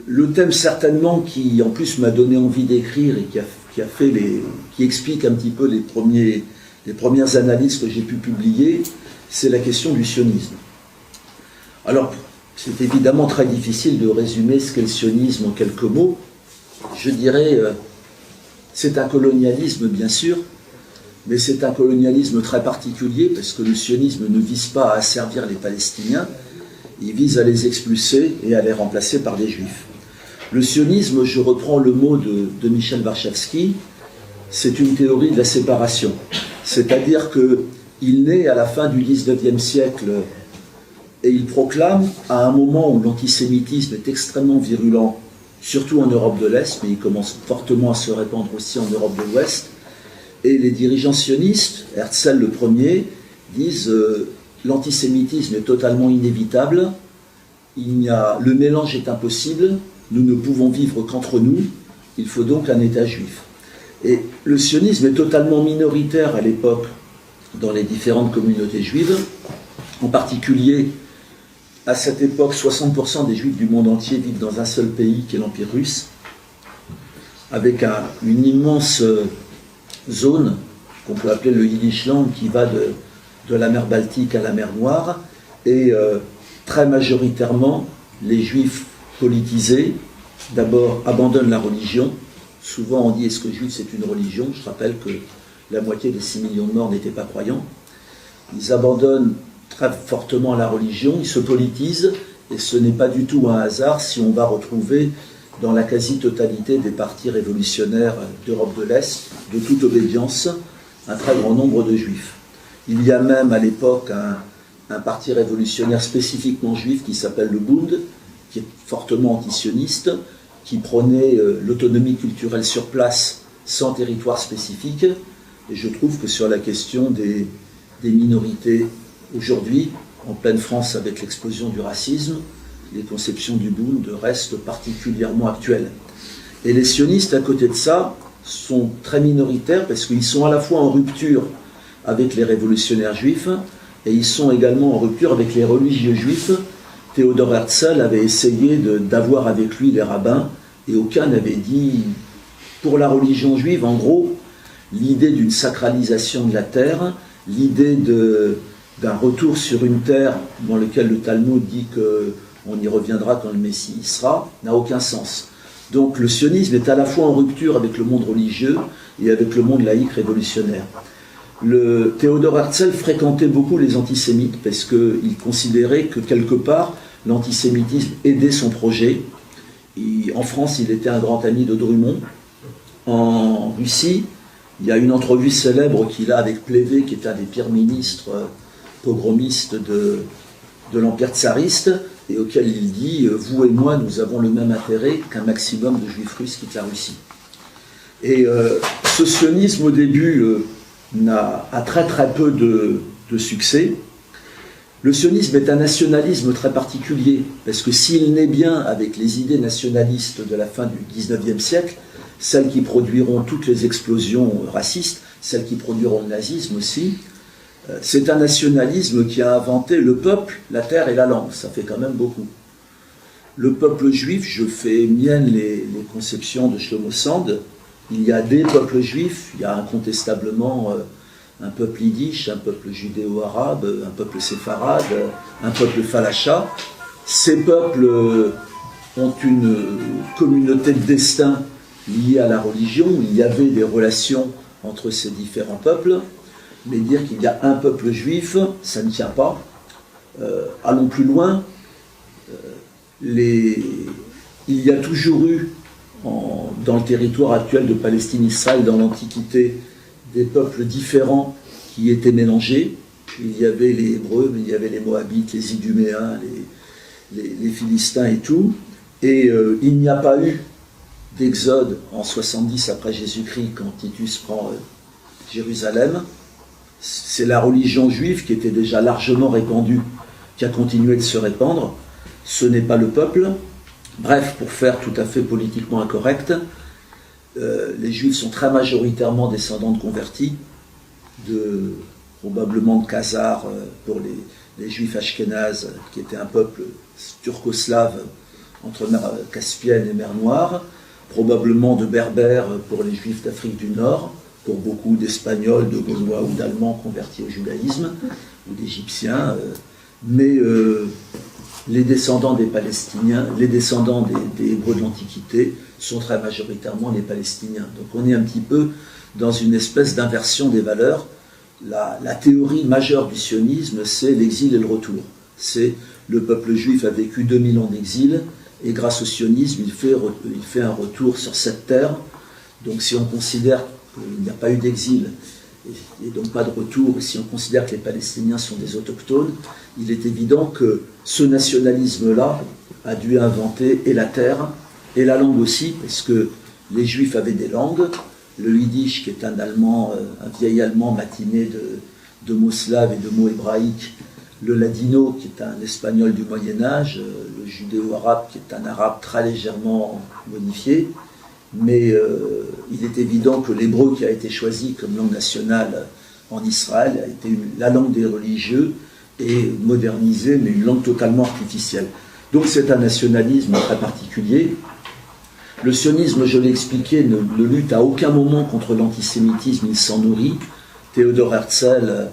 Le thème certainement qui en plus m'a donné envie d'écrire et qui explique un petit peu les premières analyses que j'ai pu publier, c'est la question du sionisme. Alors, c'est évidemment très difficile de résumer ce qu'est le sionisme en quelques mots. Je dirais, c'est un colonialisme bien sûr, mais c'est un colonialisme très particulier parce que le sionisme ne vise pas à asservir les Palestiniens, il vise à les expulser et à les remplacer par des Juifs. Le sionisme, je reprends le mot de Michel Warshawski, c'est une théorie de la séparation. C'est-à-dire qu'il naît à la fin du XIXe siècle et il proclame, à un moment où l'antisémitisme est extrêmement virulent, surtout en Europe de l'Est, mais il commence fortement à se répandre aussi en Europe de l'Ouest, et les dirigeants sionistes, Herzl le premier, disent l'antisémitisme est totalement inévitable, le mélange est impossible, nous ne pouvons vivre qu'entre nous, il faut donc un État juif. Et le sionisme est totalement minoritaire à l'époque dans les différentes communautés juives, en particulier à cette époque 60% des juifs du monde entier vivent dans un seul pays qui est l'Empire russe, avec une immense zone qu'on peut appeler le Yiddishland qui va de la mer Baltique à la mer Noire, et très majoritairement les juifs politisés d'abord abandonnent la religion. Souvent on dit est-ce que juif c'est une religion? Je rappelle que la moitié des 6 millions de morts n'étaient pas croyants. Ils abandonnent très fortement la religion, ils se politisent, et ce n'est pas du tout un hasard si on va retrouver dans la quasi-totalité des partis révolutionnaires d'Europe de l'Est, de toute obédience, un très grand nombre de juifs. Il y a même à l'époque un parti révolutionnaire spécifiquement juif qui s'appelle le Bund, qui est fortement antisioniste, qui prônait l'autonomie culturelle sur place sans territoire spécifique. Et je trouve que sur la question des minorités aujourd'hui, en pleine France avec l'explosion du racisme, les conceptions du Bund restent particulièrement actuelles. Et les sionistes, à côté de ça, sont très minoritaires parce qu'ils sont à la fois en rupture avec les révolutionnaires juifs et ils sont également en rupture avec les religieux juifs. Théodore Herzl avait essayé d'avoir avec lui les rabbins et aucun n'avait dit, pour la religion juive, en gros, l'idée d'une sacralisation de la terre, l'idée d'un retour sur une terre dans laquelle le Talmud dit qu'on y reviendra quand le Messie y sera, n'a aucun sens. Donc le sionisme est à la fois en rupture avec le monde religieux et avec le monde laïque révolutionnaire. Théodore Herzl fréquentait beaucoup les antisémites parce qu'il considérait que quelque part l'antisémitisme aidait son projet. En France, il était un grand ami de Drummond. En Russie, il y a une entrevue célèbre qu'il a avec Plévé, qui est un des pires ministres pogromistes de l'Empire tsariste, et auquel il dit « Vous et moi, nous avons le même intérêt qu'un maximum de juifs russes quittent la Russie ». Et ce sionisme, au début, a très très peu de succès. Le sionisme est un nationalisme très particulier, parce que s'il naît bien avec les idées nationalistes de la fin du XIXe siècle, celles qui produiront toutes les explosions racistes, celles qui produiront le nazisme aussi, c'est un nationalisme qui a inventé le peuple, la terre et la langue. Ça fait quand même beaucoup. Le peuple juif, je fais mienne les conceptions de Shlomo Sand. Il y a des peuples juifs, il y a incontestablement un peuple yiddish, un peuple judéo-arabe, un peuple séfarade, un peuple falacha. Ces peuples ont une communauté de destin liée à la religion. Il y avait des relations entre ces différents peuples. Mais dire qu'il y a un peuple juif, ça ne tient pas. Allons plus loin. Il y a toujours eu, dans le territoire actuel de Palestine-Israël, dans l'Antiquité, des peuples différents qui étaient mélangés. Il y avait les Hébreux, mais il y avait les Moabites, les Iduméens, les Philistins et tout. Et il n'y a pas eu d'exode en 70 après Jésus-Christ, quand Titus prend Jérusalem. C'est la religion juive qui était déjà largement répandue, qui a continué de se répandre. Ce n'est pas le peuple. Bref, pour faire tout à fait politiquement incorrect, les juifs sont très majoritairement descendants de convertis, probablement de Khazars pour les juifs ashkénazes, qui étaient un peuple turco-slave entre mer Caspienne et mer Noire, probablement de Berbères pour les Juifs d'Afrique du Nord, pour beaucoup d'Espagnols, de Gaulois ou d'Allemands convertis au judaïsme, ou d'Égyptiens, mais les descendants des Palestiniens, les descendants des Hébreux de l'Antiquité sont très majoritairement les Palestiniens. Donc on est un petit peu dans une espèce d'inversion des valeurs. La théorie majeure du sionisme, c'est l'exil et le retour. C'est le peuple juif a vécu 2000 ans d'exil, et grâce au sionisme, il fait un retour sur cette terre. Donc si on considère qu'il n'y a pas eu d'exil, et donc pas de retour, et si on considère que les Palestiniens sont des autochtones, il est évident que ce nationalisme-là a dû inventer et la terre, et la langue aussi, parce que les Juifs avaient des langues. Le yiddish, qui est un allemand, un vieil allemand matiné de mots slaves et de mots hébraïques, le ladino, qui est un espagnol du Moyen-Âge, le judéo-arabe, qui est un arabe très légèrement modifié, mais il est évident que l'hébreu qui a été choisi comme langue nationale en Israël a été la langue des religieux et modernisée, mais une langue totalement artificielle. Donc c'est un nationalisme très particulier. Le sionisme, je l'ai expliqué, ne lutte à aucun moment contre l'antisémitisme, il s'en nourrit. Théodore Herzl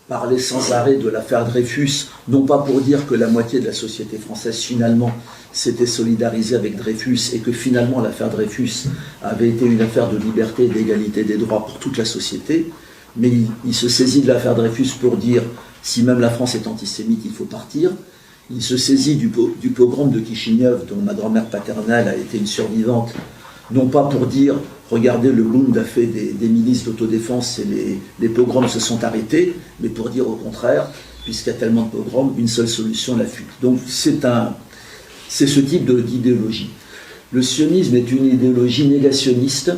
parlait sans arrêt de l'affaire Dreyfus, non pas pour dire que la moitié de la société française finalement s'était solidarisée avec Dreyfus et que finalement l'affaire Dreyfus avait été une affaire de liberté et d'égalité des droits pour toute la société, mais il se saisit de l'affaire Dreyfus pour dire si même la France est antisémite, il faut partir. Il se saisit du pogrom de Kishinev, dont ma grand-mère paternelle a été une survivante, non pas pour dire regardez, le Bund a fait des milices d'autodéfense et les pogroms se sont arrêtés, mais pour dire au contraire, puisqu'il y a tellement de pogroms, une seule solution, la fuite. Donc c'est ce type d'idéologie. Le sionisme est une idéologie négationniste.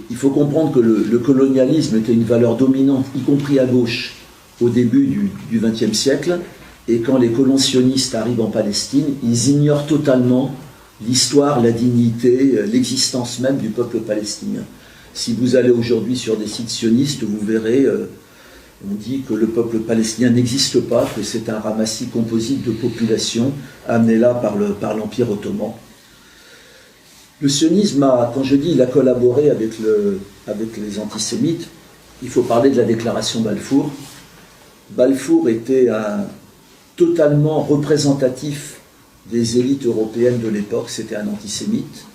Il faut comprendre que le colonialisme était une valeur dominante, y compris à gauche, au début du XXe siècle. Et quand les colons sionistes arrivent en Palestine, ils ignorent totalement l'histoire, la dignité, l'existence même du peuple palestinien. Si vous allez aujourd'hui sur des sites sionistes, vous verrez, on dit que le peuple palestinien n'existe pas, que c'est un ramassis composite de populations amené là par l'Empire ottoman. Le sionisme quand je dis il a collaboré avec les antisémites, il faut parler de la déclaration Balfour. Balfour était totalement représentatif des élites européennes de l'époque, c'était un antisémite.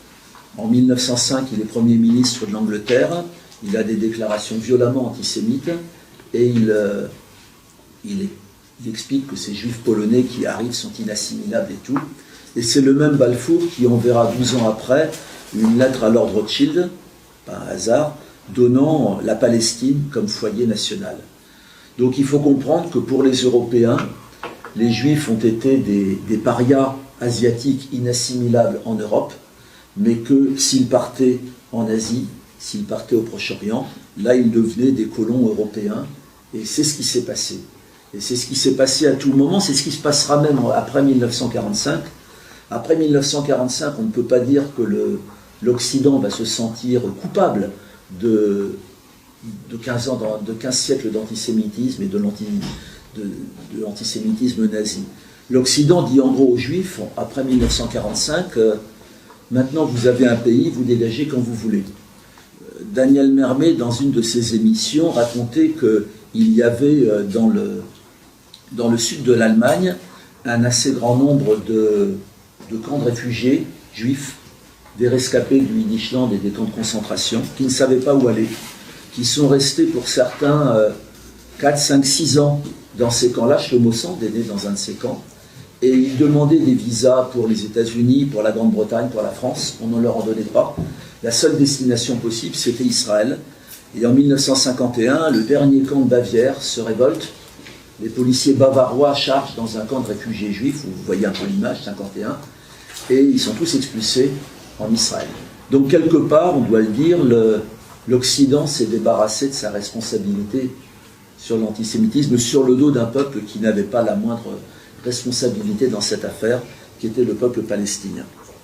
En 1905, il est Premier ministre de l'Angleterre, il a des déclarations violemment antisémites, et il explique que ces juifs polonais qui arrivent sont inassimilables et tout. Et c'est le même Balfour qui enverra 12 ans après une lettre à Lord Rothschild, par hasard, donnant la Palestine comme foyer national. Donc il faut comprendre que pour les Européens, les Juifs ont été des parias asiatiques inassimilables en Europe, mais que s'ils partaient en Asie, s'ils partaient au Proche-Orient, là ils devenaient des colons européens, et c'est ce qui s'est passé. Et c'est ce qui s'est passé à tout moment, c'est ce qui se passera même après 1945. Après 1945, on ne peut pas dire que l'Occident va se sentir coupable de 15 siècles d'antisémitisme et de l'antisémitisme nazi. L'Occident dit en gros aux Juifs, après 1945, maintenant vous avez un pays, vous dégagez quand vous voulez. Daniel Mermet, dans une de ses émissions, racontait qu'il y avait dans le sud de l'Allemagne un assez grand nombre de camps de réfugiés juifs, des rescapés du Yiddishland et des camps de concentration, qui ne savaient pas où aller, qui sont restés pour certains 4, 5, 6 ans dans ces camps-là. Shlomo Sand est né dans un de ces camps, et ils demandaient des visas pour les États-Unis, pour la Grande-Bretagne, pour la France, on ne leur en donnait pas. La seule destination possible, c'était Israël. Et en 1951, le dernier camp de Bavière se révolte. Les policiers bavarois chargent dans un camp de réfugiés juifs, vous voyez un peu l'image, 51, et ils sont tous expulsés en Israël. Donc quelque part, on doit le dire, l'Occident s'est débarrassé de sa responsabilité sur l'antisémitisme, sur le dos d'un peuple qui n'avait pas la moindre responsabilité dans cette affaire, qui était le peuple palestinien.